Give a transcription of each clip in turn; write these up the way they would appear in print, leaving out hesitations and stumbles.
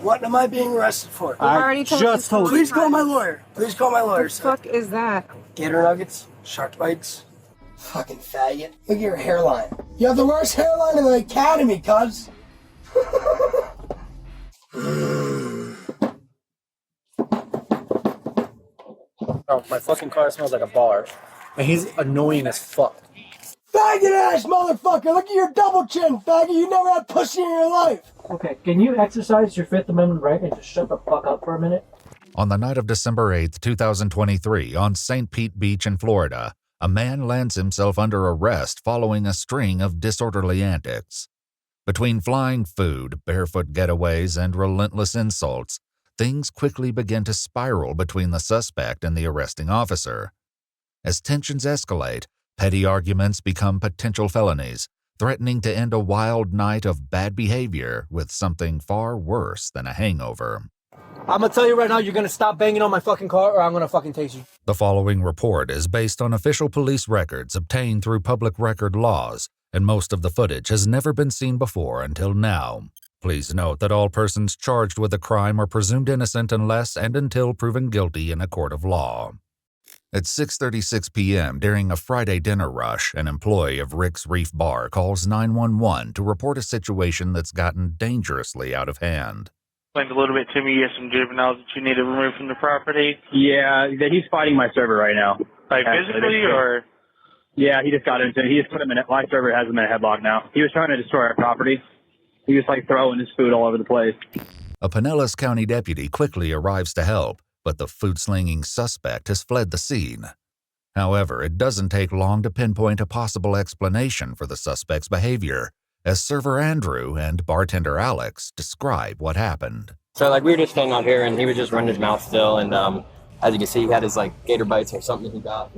What am I being arrested for? I already just told you. Please call my lawyer. Please call my lawyer, sir. What the fuck is that? Gator nuggets, shark bites. Fucking faggot. Look at your hairline. You have the worst hairline in the academy, cuz. Oh, my fucking car smells like a bar. And he's annoying as fuck. Faggot ass motherfucker! Look at your double chin, faggot! You never had pussy in your life! Okay, can you exercise your Fifth Amendment right and just shut the fuck up for a minute? On the night of December 8th, 2023, on St. Pete Beach in Florida, a man lands himself under arrest following a string of disorderly antics. Between flying food, barefoot getaways, and relentless insults, things quickly begin to spiral between the suspect and the arresting officer. As tensions escalate, petty arguments become potential felonies, threatening to end a wild night of bad behavior with something far worse than a hangover. I'm gonna tell you right now, you're gonna stop banging on my fucking car or I'm gonna fucking tase you. The following report is based on official police records obtained through public record laws, and most of the footage has never been seen before until now. Please note that all persons charged with a crime are presumed innocent unless and until proven guilty in a court of law. At 6:36 p.m. during a Friday dinner rush, an employee of Rick's Reef Bar calls 911 to report a situation that's gotten dangerously out of hand. Explained a little bit to me. You have some juveniles that you need to remove from the property. Yeah, he's fighting my server right now. Like physically, or? Yeah, he just got into it. He just put him in it. My server has him in a headlock now. He was trying to destroy our property. He was like throwing his food all over the place. A Pinellas County deputy quickly arrives to help, but the food-slinging suspect has fled the scene. However, it doesn't take long to pinpoint a possible explanation for the suspect's behavior, as server Andrew and bartender Alex describe what happened. So we were just standing out here and he was just running his mouth still, and as you can see, he had his gator bites or something he got.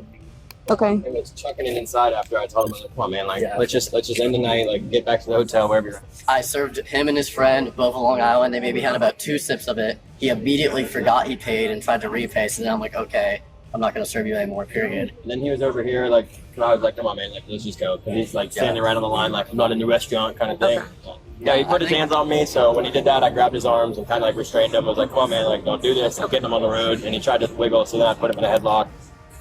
Okay. He was chucking it inside after I told him, come on man, let's just end the night, get back to the hotel, wherever you're at. I served him and his friend both a Long Island. They maybe had about 2 sips of it. He immediately forgot he paid and tried to repay, so then I'm like, okay, I'm not going to serve you anymore, period. And then he was over here, and I was like, come on man, let's just go. Because he's standing around on the line I'm not in the restaurant kind of thing. Okay. Yeah, he put his hands on me, so when he did that, I grabbed his arms and kind of restrained him. I was like, come on man, don't do this. I'm getting him on the road. And he tried to wiggle, so then I put him in a headlock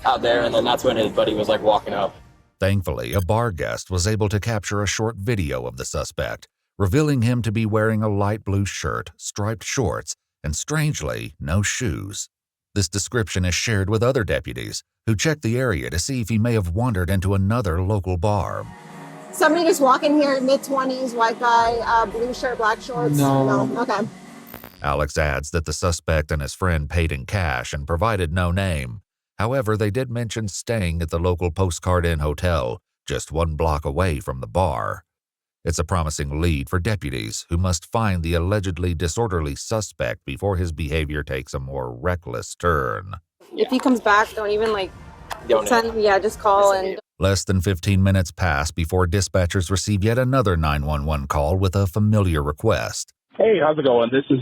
out there, and then that's when his buddy was walking up. Thankfully, a bar guest was able to capture a short video of the suspect, revealing him to be wearing a light blue shirt, striped shorts, and strangely, no shoes. This description is shared with other deputies, who checked the area to see if he may have wandered into another local bar. Somebody just walking here, mid-20s, white guy, blue shirt, black shorts? No. Okay. Alex adds that the suspect and his friend paid in cash and provided no name. However, they did mention staying at the local Postcard Inn Hotel, just 1 block away from the bar. It's a promising lead for deputies who must find the allegedly disorderly suspect before his behavior takes a more reckless turn. If he comes back, don't even just call and... Less than 15 minutes pass before dispatchers receive yet another 911 call with a familiar request. Hey, how's it going? This is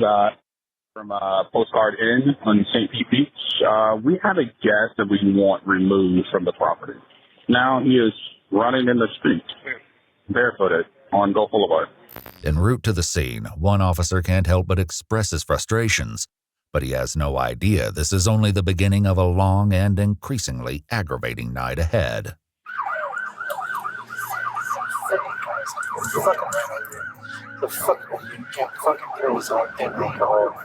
from Postcard Inn on St. Pete Beach. We have a guest that we want removed from the property. Now he is running in the street, barefooted, on Gulf Boulevard. En route to the scene, one officer can't help but express his frustrations, but he has no idea this is only the beginning of a long and increasingly aggravating night ahead. The fuck, you can't fucking kill someone in alcohol.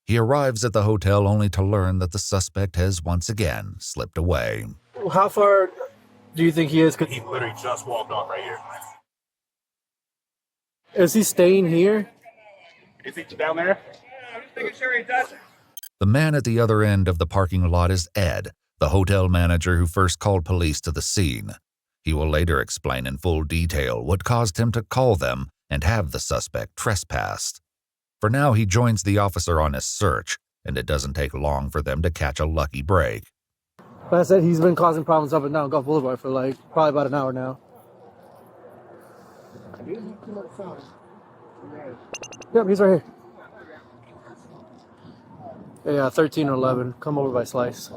He arrives at the hotel only to learn that the suspect has once again slipped away. How far do you think he is? He literally just walked off right here. Is he staying here? Is he down there? I'm just making sure he doesn't. The man at the other end of the parking lot is Ed, the hotel manager who first called police to the scene. He will later explain in full detail what caused him to call them and have the suspect trespassed. For now, he joins the officer on his search, and it doesn't take long for them to catch a lucky break. Like I said, he's been causing problems up and down Gulf Boulevard for probably about an hour now. Yep, he's right here. Yeah, 13 or 11. Come over by Slice.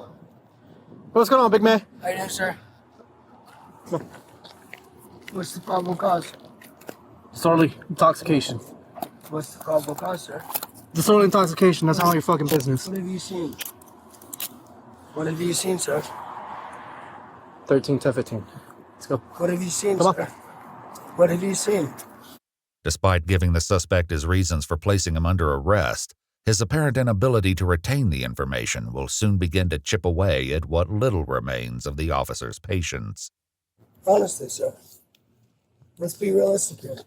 What's going on, big man? How you doing, sir? What's the problem cause? Disorderly intoxication. What's the probable cause, sir? Disorderly intoxication. That's all your fucking business. What have you seen? What have you seen, sir? 13 to 15. Let's go. What have you seen, Come sir? on. What have you seen? Despite giving the suspect his reasons for placing him under arrest, his apparent inability to retain the information will soon begin to chip away at what little remains of the officer's patience. Honestly, sir. Let's be realistic here.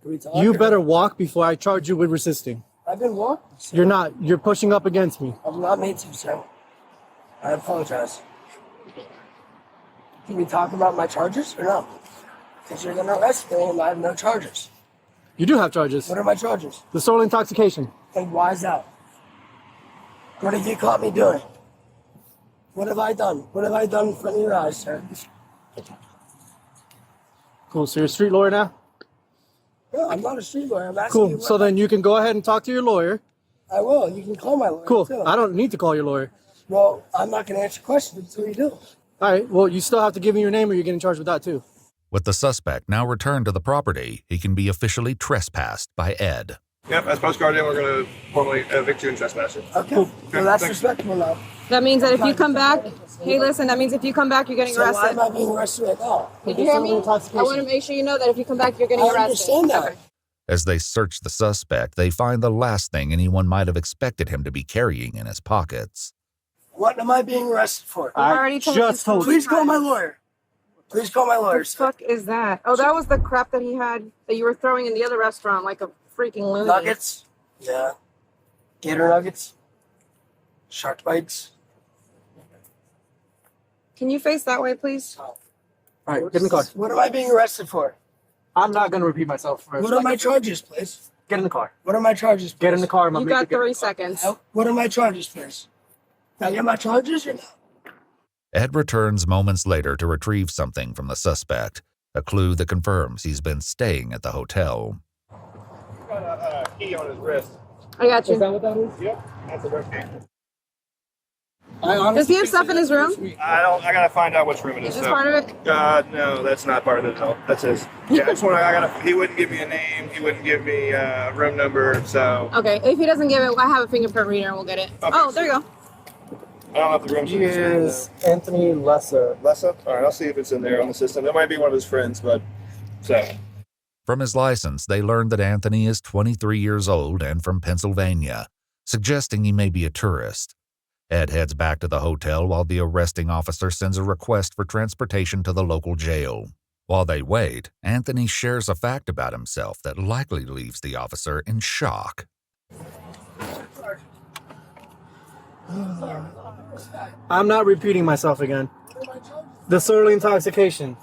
Can we talk? You better walk before I charge you with resisting. I've been walking, sir. You're not. You're pushing up against me. I'm not made to, sir. I apologize. Can we talk about my charges or no? Because you're going to arrest me and I have no charges. You do have charges. What are my charges? Disorderly intoxication. And why is that? What have you caught me doing? What have I done? What have I done in front of your eyes, sir? Cool. So you're a street lawyer now? No, I'm not a street lawyer. I'm asking Cool. you. So then you can go ahead and talk to your lawyer. I will. You can call my lawyer. Cool. Too. I don't need to call your lawyer. Well, I'm not going to answer questions until you do. All right. Well, you still have to give me your name or you're getting charged with that too. With the suspect now returned to the property, he can be officially trespassed by Ed. Yep, as postcard in, we're going to formally evict you and trespass you. Okay. Well, that's respectable now. That means that if you come back, hey, listen, that means if you come back, you're getting So why arrested. am I being arrested right now? Did you hear me? I want to make sure you know that if you come back, you're getting I arrested. understand that. Okay. As they search the suspect, they find the last thing anyone might have expected him to be carrying in his pockets. What am I being arrested for? I already told you. Please call my lawyer. Please call my lawyer. What the fuck is that? Oh, that was the crap that he had that you were throwing in the other restaurant like a freaking loony. Nuggets? Yeah. Gator nuggets? Shark bites? Can you face that way, please? All right. Get in the car. What am I being arrested for? I'm not going to repeat myself. What are my charges, please? Get in the car. What are my charges, please? Get in the car. You got 3 seconds. What are my charges, please? Can I get my charges or no? Ed returns moments later to retrieve something from the suspect, a clue that confirms he's been staying at the hotel. He's got a key on his wrist. I got you. Is that what that is? Yep, that's the wrist key. Does he have stuff in his room? I gotta find out which room it is. Is this part of it? No, that's not part of it. No, that's his. Yeah, he wouldn't give me a name. He wouldn't give me a room number. So. Okay, if he doesn't give it, I have a fingerprint reader and we'll get it. Okay. Oh, there you go. I don't know if the room's in He this room, is Anthony Lessa. though. Lessa? All right, I'll see if it's in there on the system. That might be one of his friends, but so. From his license, they learned that Anthony is 23 years old and from Pennsylvania, suggesting he may be a tourist. Ed heads back to the hotel while the arresting officer sends a request for transportation to the local jail. While they wait, Anthony shares a fact about himself that likely leaves the officer in shock. I'm not repeating myself again. Disorderly intoxication.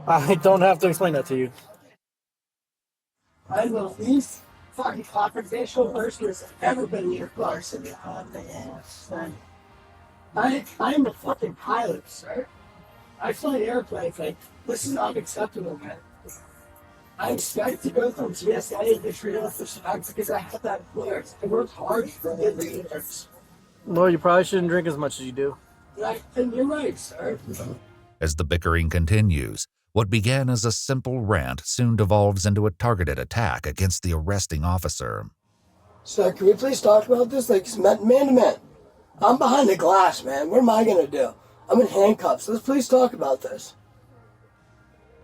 I don't have to explain that to you. I'm the least fucking confrontational person who's ever been near cars in the ass. I'm a fucking pilot, sir. I fly airplanes. Like, this is unacceptable, man. I expect to go from GSA to Trio for Smags because I have that clearance. I worked hard for the years. Well, you probably shouldn't drink as much as you do. And you're right, sir. As the bickering continues, what began as a simple rant soon devolves into a targeted attack against the arresting officer. Sir, can we please talk about this? Like, man to man. I'm behind the glass, man. What am I going to do? I'm in handcuffs. Let's please talk about this.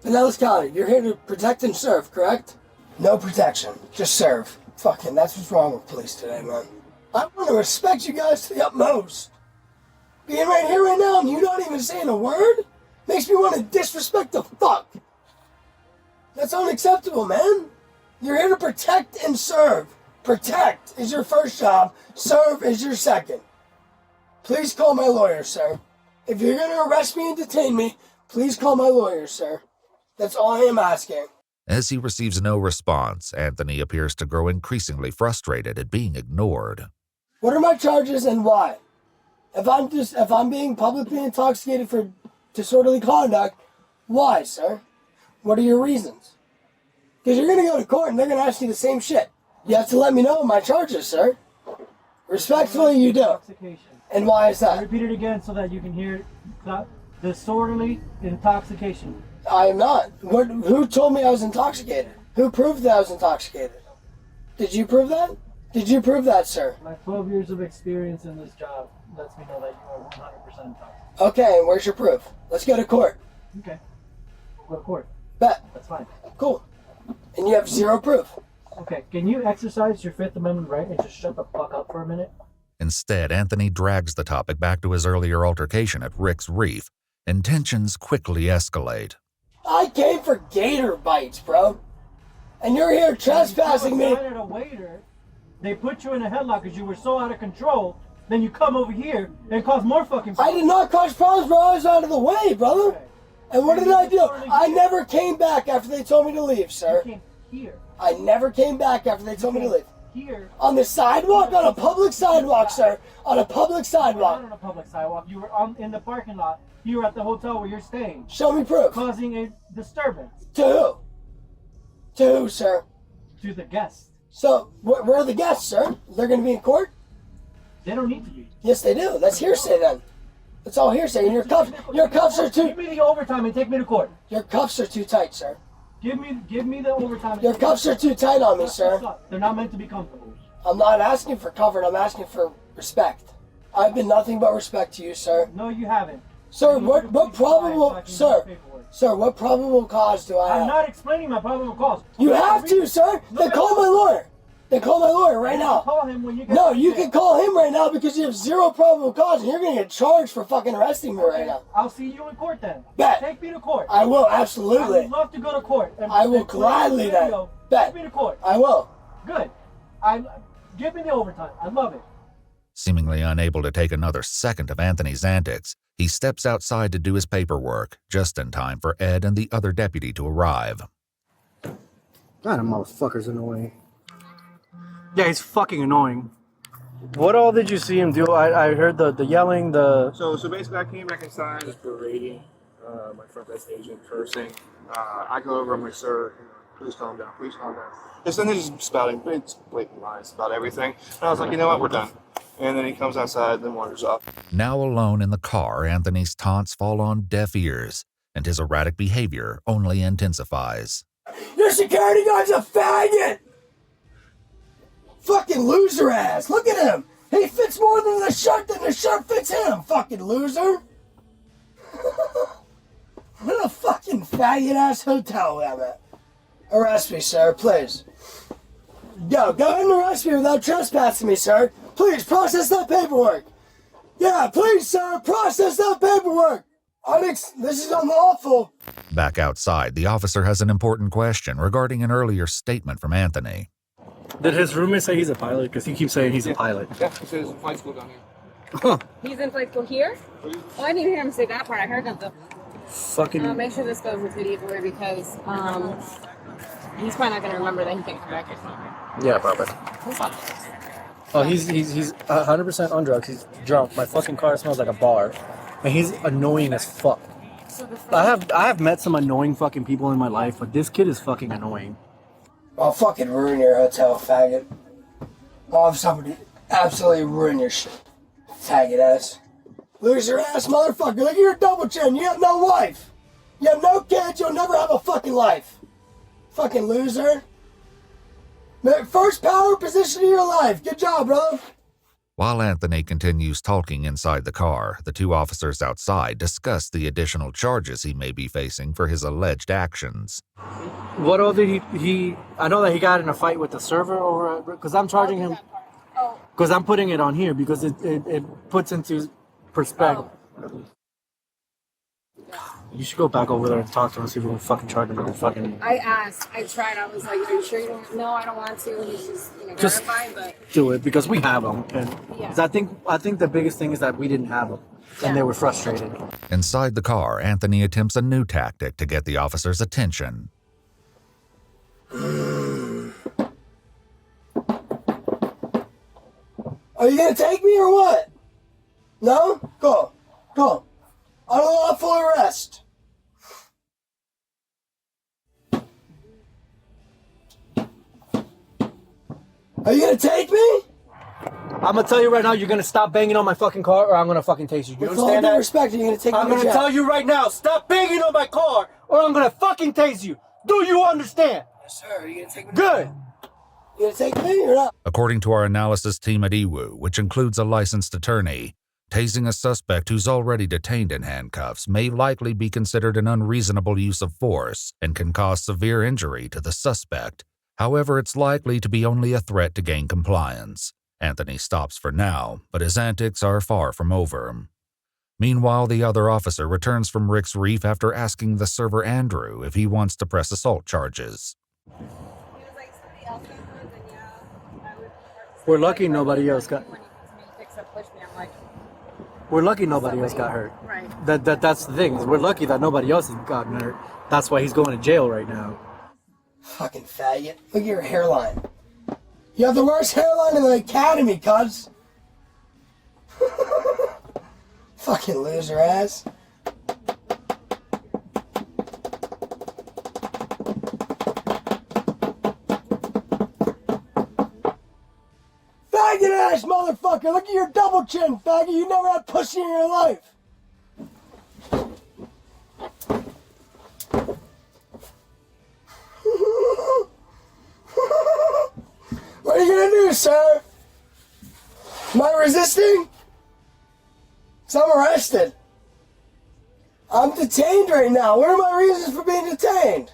Pinellas County, you're here to protect and serve, correct? No protection. Just serve. Fucking, that's what's wrong with police today, man. I want to respect you guys to the utmost. Being right here right now and you not even saying a word makes me want to disrespect the fuck. That's unacceptable, man. You're here to protect and serve. Protect is your first job. Serve is your second. Please call my lawyer, sir. If you're going to arrest me and detain me, please call my lawyer, sir. That's all I am asking. As he receives no response, Anthony appears to grow increasingly frustrated at being ignored. What are my charges and why? If I'm being publicly intoxicated for disorderly conduct, why, sir? What are your reasons? Because you're going to go to court and they're going to ask you the same shit. You have to let me know my charges, sir. Respectfully, you do. And why is that? Repeat it again so that you can hear it. Disorderly intoxication. I am not. Who told me I was intoxicated? Who proved that I was intoxicated? Did you prove that? Did you prove that, sir? My 12 years of experience in this job lets me know that you are 100% intoxicated. Okay, and where's your proof? Let's go to court. Okay. We'll go to court. Bet. That's fine. Cool. And you have zero proof. Okay, can you exercise your Fifth Amendment right and just shut the fuck up for a minute? Instead, Anthony drags the topic back to his earlier altercation at Rick's Reef, and tensions quickly escalate. I came for gator bites, bro. And you're here trespassing me. At a waiter, they put you in a headlock because you were so out of control. Then you come over here and cause more fucking problems. I did not cause problems, bro. I was out of the way, brother. Okay. And what did I do? I never came back after they told me to leave, sir. You came here. I never came back after they told me to leave. Here. On the sidewalk? On a public sidewalk, sir. On a public sidewalk. Not on a public sidewalk. You were in the parking lot. You were at the hotel where you're staying. Show me proof. Causing a disturbance. To who? To who, sir? To the guests. So, where are the guests, sir? They're going to be in court? They don't need to be. Yes, they do. That's hearsay then. That's all hearsay. And your cuffs are too... Give me the overtime and take me to court. Your cuffs are too tight, sir. Give me the overtime. Your cuffs are too tight on me, sir. They're not meant to be comfortable. I'm not asking for comfort. I'm asking for respect. I've been nothing but respect to you, sir. No, you haven't. Sir, what probable... Sir, what probable cause do I have? I'm not explaining my probable cause. You have to, sir. Then call my lawyer. Then call my lawyer right now. Call him when you get No, you can call him right now because you have zero probable cause and you're going to get charged for fucking arresting me right now. I'll see you in court then. Bet. Take me to court. I will, absolutely. I would love to go to court. I will gladly then. Bet. Take me to court. I will. Good. Give me the overtime. I love it. Seemingly unable to take another second of Anthony's antics, he steps outside to do his paperwork, just in time for Ed and the other deputy to arrive. God, that motherfucker's annoying. Yeah, he's fucking annoying. What all did you see him do? I heard the yelling, the... So basically I came back inside, just berating my front desk agent, cursing. I go over, I'm like, sir, please calm down, please calm down. And then he's just spouting blatant lies about everything. And I was like, you know what, we're done. And then he comes outside, then wanders off. Now alone in the car, Anthony's taunts fall on deaf ears, and his erratic behavior only intensifies. Your security guard's a faggot! Fucking loser ass! Look at him! He fits more than the shirt fits him! Fucking loser! What a fucking faggot ass hotel I'm at. Arrest me, sir, please. Go ahead and arrest me without trespassing me, sir. Please, process that paperwork. Yeah, please, sir, process that paperwork. This is unlawful. Back outside, the officer has an important question regarding an earlier statement from Anthony. Did his roommate say he's a pilot? Because he keeps saying he's a pilot. Yeah, he says he's in flight school down here. Huh. He's in flight school here? Oh, I didn't hear him say that part. I heard that though. Fucking... make sure this goes with video because he's probably not going to remember that he can't come back or something. Yeah, probably. Oh, he's 100% on drugs. He's drunk. My fucking car smells like a bar. And he's annoying as fuck. I have met some annoying fucking people in my life, but this kid is fucking annoying. I'll fucking ruin your hotel, faggot. I'll have somebody absolutely ruin your shit, faggot ass. Loser ass motherfucker, look at your double chin, you have no wife. You have no kids, you'll never have a fucking life. Fucking loser. First power position of your life, good job, brother. While Anthony continues talking inside the car, the two officers outside discuss the additional charges he may be facing for his alleged actions. What all did he I know that he got in a fight with the server over, because I'm charging him, because I'm putting it on here, because it puts into perspective. You should go back over there and talk to him and see if we can fucking charge him with the fucking... I asked. I tried. I was like, are you sure you don't... No, I don't want to. He's just, verified, but... do it, because we have them. And yeah. I think the biggest thing is that we didn't have them. And they were frustrated. Inside the car, Anthony attempts a new tactic to get the officer's attention. Are you gonna take me or what? No? Go. Unlawful arrest. Are you gonna take me? I'm gonna tell you right now, you're gonna stop banging on my fucking car or I'm gonna fucking tase you. You understand that? Respect, you're gonna take I'm gonna tell you right now, stop banging on my car or I'm gonna fucking tase you. Do you understand? Sir, are you gonna take me? Good. You gonna take me or not? According to our analysis team at EWU, which includes a licensed attorney, tasing a suspect who's already detained in handcuffs may likely be considered an unreasonable use of force and can cause severe injury to the suspect. However, it's likely to be only a threat to gain compliance. Anthony stops for now, but his antics are far from over. Meanwhile, the other officer returns from Rick's Reef after asking the server Andrew if he wants to press assault charges. We're lucky nobody else got. We're lucky nobody else got hurt. Right. That's the thing. We're lucky that nobody else has gotten hurt. That's why he's going to jail right now. Fucking faggot. Look at your hairline. You have the worst hairline in the academy, cuz. Fucking loser ass. Faggot ass motherfucker. Look at your double chin, faggot. You never had pussy in your life. What are you gonna do, sir? Am I resisting? 'Cause I'm arrested. I'm detained right now. What are my reasons for being detained?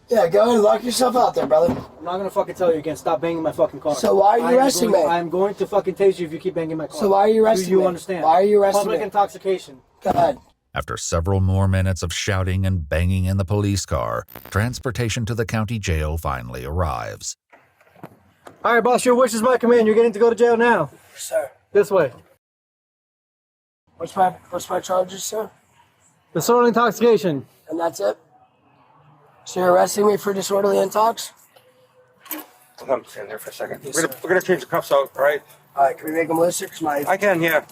Yeah, go ahead and lock yourself out there, brother. I'm not gonna fucking tell you again. Stop banging my fucking car. So why are you arresting me? I'm going to fucking tase you if you keep banging my car. So why are you arresting me? Do you understand? Why are you arresting Public me? intoxication. Go ahead. After several more minutes of shouting and banging in the police car, transportation to the county jail finally arrives. All right, boss, your wish is my command. You're getting to go to jail now. Sir. This way. What's my charges, sir? Disorderly intoxication. And that's it? So you're arresting me for disorderly intox? I'm standing there for a second. Yes, we're gonna change the cuffs out, all right? Alright, can we make them looser? Cause I can, yeah.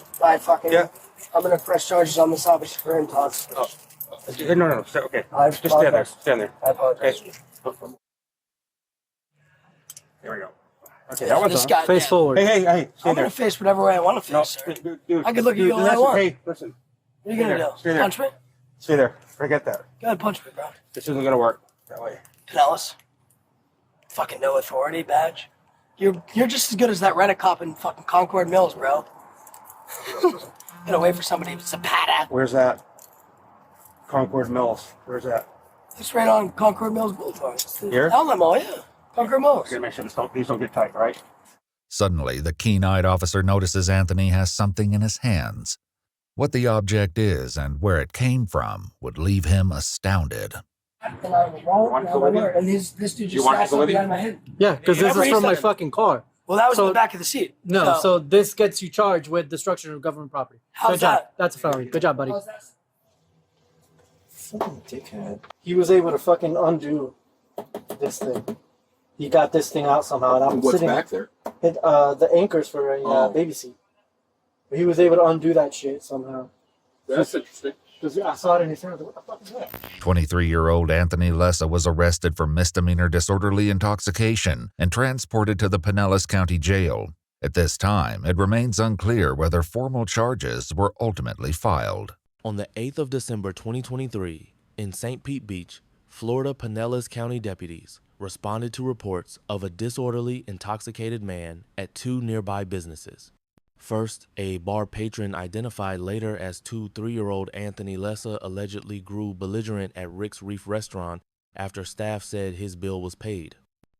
Yeah. I'm gonna press charges on this officer for intox. Oh. No. Okay. I Just stand there. Stand there. I apologize. Okay. Here we go. Okay, Yeah, that one's this on. guy- Face forward. Hey, I'm stand there. gonna face whatever way I want to No, face, sir. dude, I can look at you all I want. Hey, listen. What are you gonna do? Stay there. Punch me? Stay there. Forget that. Go ahead, punch me, bro. This isn't gonna work that way. Pinellas. Fucking no authority badge. You're just as good as that rent-a-cop in fucking Concord Mills, bro. Gonna wait for somebody who's a pat. Where's that? Concord Mills. Where's that? It's right on Concord Mills Boulevard. It's the Here? Outlet Mall, yeah. Concord Mills. I'm gonna make sure these don't get tight, all right? Suddenly, the keen-eyed officer notices Anthony has something in his hands. What the object is and where it came from would leave him astounded. And I was wrong, and this dude just snatched something out of my head. Yeah, because this is from my fucking car. Well, that was in the back of the seat. No, so this gets you charged with destruction of government property. How's Good job. that? That's a felony. Good job, buddy. How's that? Fucking dickhead. He was able to fucking undo this thing. He got this thing out somehow, and I'm What's sitting. back there? The anchors for a baby seat. But he was able to undo that shit somehow. That's interesting. Because I saw it in his hand. I was like, what the fuck is that? 23-year-old Anthony Lessa was arrested for misdemeanor disorderly intoxication and transported to the Pinellas County Jail. At this time, it remains unclear whether formal charges were ultimately filed. On the 8th of December 2023, in St. Pete Beach, Florida, Pinellas County deputies responded to reports of a disorderly intoxicated man at two nearby businesses. First, a bar patron identified later as 3-year-old Anthony Lessa allegedly grew belligerent at Rick's Reef restaurant after staff said his bill was paid.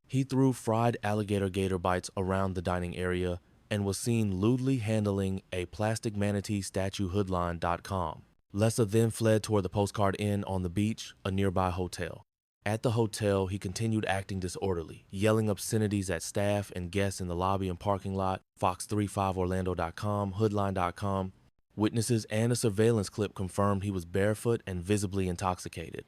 He threw fried alligator gator bites around the dining area and was seen lewdly handling a plastic manatee statue hoodline.com. Lessa then fled toward the Postcard Inn on the beach, a nearby hotel. At the hotel, he continued acting disorderly, yelling obscenities at staff and guests in the lobby and parking lot, fox35orlando.com, hoodline.com. Witnesses and a surveillance clip confirmed he was barefoot and visibly intoxicated.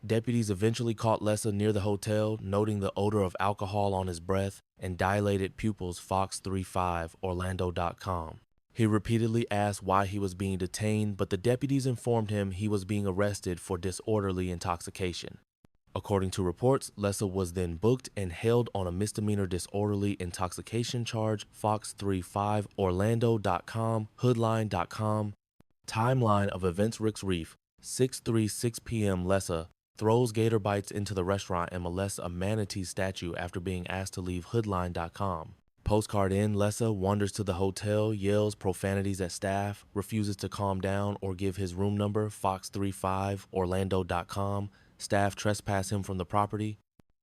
Deputies eventually caught Lessa near the hotel, noting the odor of alcohol on his breath and dilated pupils, fox35orlando.com. He repeatedly asked why he was being detained, but the deputies informed him he was being arrested for disorderly intoxication. According to reports, Lessa was then booked and held on a misdemeanor disorderly intoxication charge, fox35orlando.com, hoodline.com. Timeline of events: Rick's Reef, 6:36 p.m. Lessa throws gator bites into the restaurant and molests a manatee statue after being asked to leave hoodline.com. Postcard in, Lessa wanders to the hotel, yells profanities at staff, refuses to calm down or give his room number, fox35orlando.com. Staff trespass him from the property.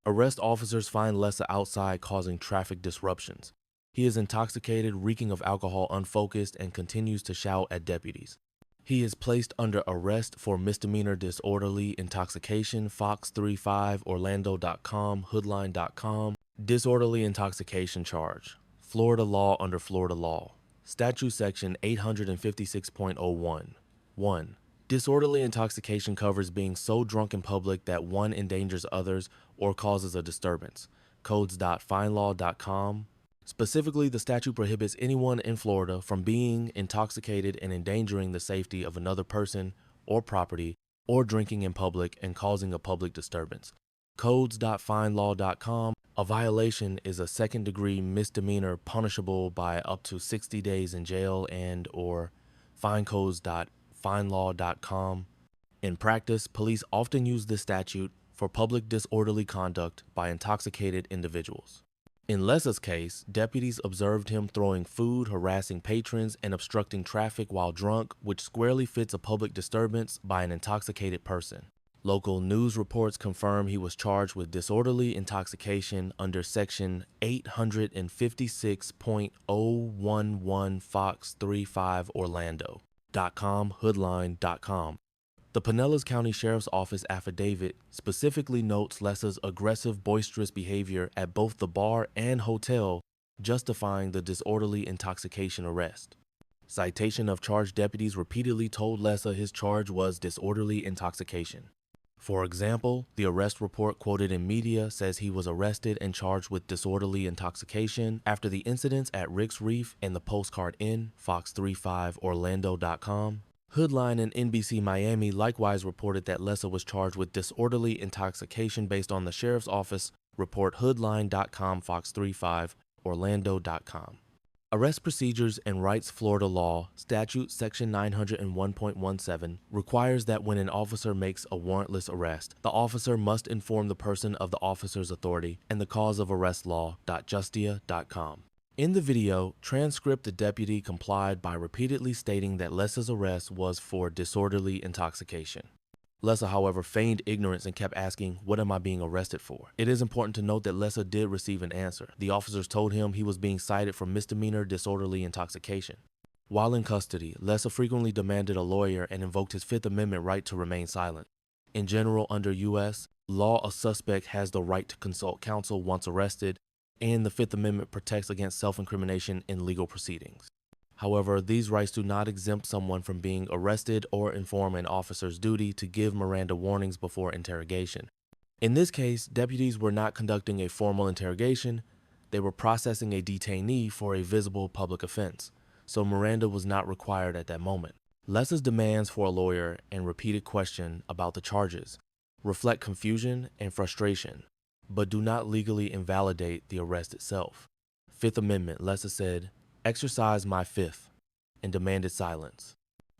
Arrest officers find Lessa outside causing traffic disruptions. He is intoxicated, reeking of alcohol, unfocused, and continues to shout at deputies. He is placed under arrest for misdemeanor disorderly intoxication, fox35orlando.com, hoodline.com. Disorderly intoxication charge. Florida law under Florida law. Statute section 856.01. 1. Disorderly intoxication covers being so drunk in public that one endangers others or causes a disturbance. Codes.finelaw.com. Specifically, the statute prohibits anyone in Florida from being intoxicated and endangering the safety of another person or property or drinking in public and causing a public disturbance. Codes.finelaw.com. A violation is a second-degree misdemeanor punishable by up to 60 days in jail and or finecodes.finelaw.com. In practice, police often use this statute for public disorderly conduct by intoxicated individuals. In Lessa's case, deputies observed him throwing food, harassing patrons, and obstructing traffic while drunk, which squarely fits a public disturbance by an intoxicated person. Local news reports confirm he was charged with disorderly intoxication under section 856.011 fox35orlando.com, hoodline.com. The Pinellas County Sheriff's Office affidavit specifically notes Lessa's aggressive, boisterous behavior at both the bar and hotel, justifying the disorderly intoxication arrest. Citation of charged deputies repeatedly told Lessa his charge was disorderly intoxication. For example, the arrest report quoted in media says he was arrested and charged with disorderly intoxication after the incidents at Rick's Reef and the Postcard Inn, fox35orlando.com. Hoodline and NBC Miami likewise reported that Lessa was charged with disorderly intoxication based on the sheriff's office report, hoodline.com, fox35orlando.com. Arrest procedures and rights. Florida law, statute section 901.17 requires that when an officer makes a warrantless arrest, the officer must inform the person of the officer's authority and the cause of arrest law.justia.com. In the video, transcript, the deputy complied by repeatedly stating that Lessa's arrest was for disorderly intoxication. Lessa, however, feigned ignorance and kept asking, "What am I being arrested for?" It is important to note that Lessa did receive an answer. The officers told him he was being cited for misdemeanor disorderly intoxication. While in custody, Lessa frequently demanded a lawyer and invoked his Fifth Amendment right to remain silent. In general, under U.S. law, a suspect has the right to consult counsel once arrested, and the Fifth Amendment protects against self-incrimination in legal proceedings. However, these rights do not exempt someone from being arrested or inform an officer's duty to give Miranda warnings before interrogation. In this case, deputies were not conducting a formal interrogation, they were processing a detainee for a visible public offense, so Miranda was not required at that moment. Lessa's demands for a lawyer and repeated question about the charges reflect confusion and frustration, but do not legally invalidate the arrest itself. Fifth Amendment, Lessa said, "Exercise my fifth," and demanded silence.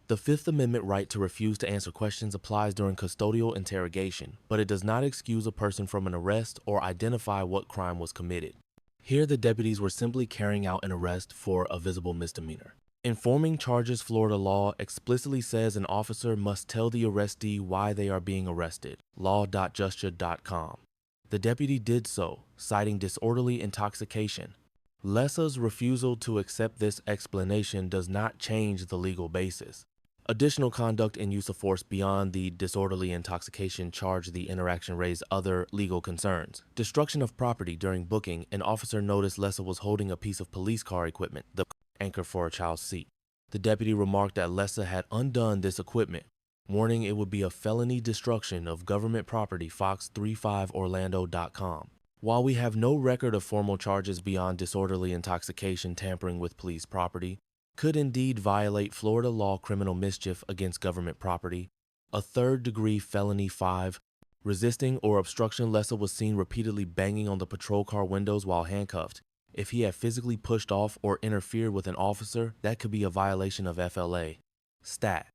The Fifth Amendment right to refuse to answer questions applies during custodial interrogation, but it does not excuse a person from an arrest or identify what crime was committed. Here, the deputies were simply carrying out an arrest for a visible misdemeanor. Informing charges. Florida law explicitly says an officer must tell the arrestee why they are being arrested, law.justia.com. The deputy did so, citing disorderly intoxication. Lessa's refusal to accept this explanation does not change the legal basis. Additional conduct and use of force beyond the disorderly intoxication charge. The interaction raised other legal concerns. Destruction of property. During booking, an officer noticed Lessa was holding a piece of police car equipment, the anchor for a child's seat. The deputy remarked that Lessa had undone this equipment, warning it would be a felony destruction of government property, fox35orlando.com. While we have no record of formal charges beyond disorderly intoxication, tampering with police property could indeed violate Florida law criminal mischief against government property, a third-degree felony 5, resisting or obstruction. Lessa was seen repeatedly banging on the patrol car windows while handcuffed. If he had physically pushed off or interfered with an officer, that could be a violation of FLA. Stat.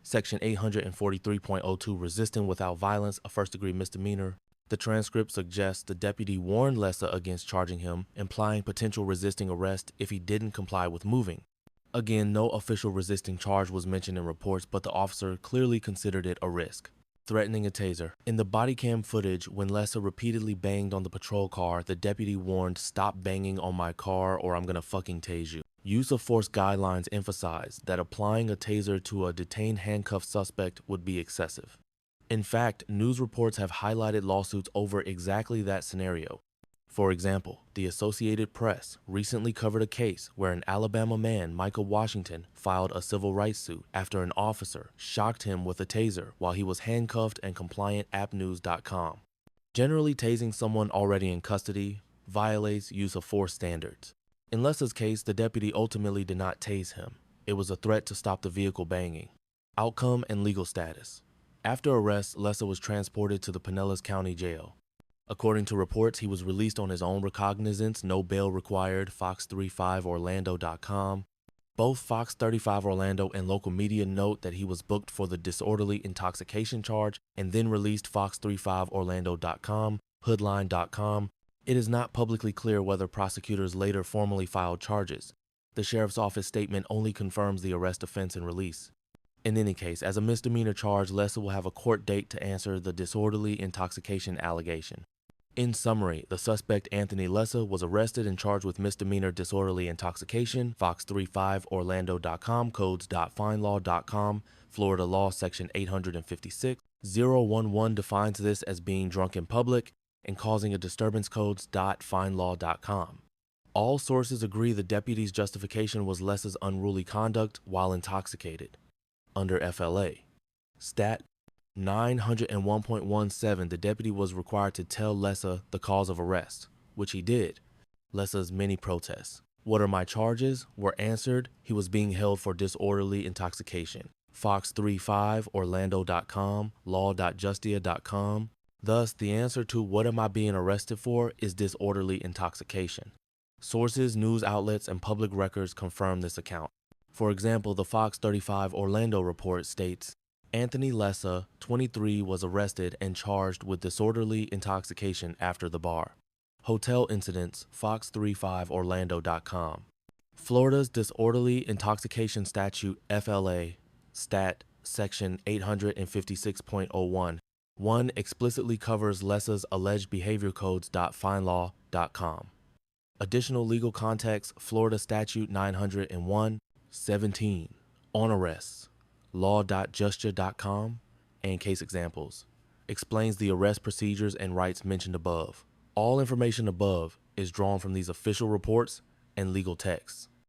Section 843.02 resisting without violence, a first-degree misdemeanor. The transcript suggests the deputy warned Lessa against charging him, implying potential resisting arrest if he didn't comply with moving. Again, no official resisting charge was mentioned in reports, but the officer clearly considered it a risk. Threatening a taser. In the body cam footage, when Lessa repeatedly banged on the patrol car, the deputy warned, "Stop banging on my car or I'm gonna fucking tase you." Use of force guidelines emphasize that applying a taser to a detained handcuffed suspect would be excessive. In fact, news reports have highlighted lawsuits over exactly that scenario. For example, the Associated Press recently covered a case where an Alabama man, Michael Washington, filed a civil rights suit after an officer shocked him with a taser while he was handcuffed and compliant appnews.com. Generally, tasing someone already in custody violates use of force standards. In Lessa's case, the deputy ultimately did not tase him. It was a threat to stop the vehicle banging. Outcome and legal status. After arrest, Lessa was transported to the Pinellas County Jail. According to reports, he was released on his own recognizance, no bail required, fox35orlando.com. Both Fox 35 Orlando and local media note that he was booked for the disorderly intoxication charge and then released, fox35orlando.com, hoodline.com. It is not publicly clear whether prosecutors later formally filed charges. The sheriff's office statement only confirms the arrest offense and release. In any case, as a misdemeanor charge, Lessa will have a court date to answer the disorderly intoxication allegation. In summary, the suspect Anthony Lessa was arrested and charged with misdemeanor disorderly intoxication, fox35orlando.com, codes.findlaw.com, Florida law section 856. 011 defines this as being drunk in public and causing a disturbance, codes.findlaw.com. All sources agree the deputy's justification was Lessa's unruly conduct while intoxicated. Under FLA. Stat 901.17, the deputy was required to tell Lessa the cause of arrest, which he did. Lessa's many protests. What are my charges? Were answered. He was being held for disorderly intoxication. Fox35orlando.com, law.justia.com. Thus, the answer to what am I being arrested for is disorderly intoxication. Sources, news outlets, and public records confirm this account. For example, the Fox 35 Orlando report states, Anthony Lessa, 23, was arrested and charged with disorderly intoxication after the bar. Hotel incidents, fox35orlando.com. Florida's disorderly intoxication statute, FLA, stat, section 856.01. 1 explicitly covers Lessa's alleged behavior codes.findlaw.com. Additional legal context, Florida statute 901. 17. On arrests, law.justia.com, and case examples. Explains the arrest procedures and rights mentioned above. All information above is drawn from these official reports and legal texts.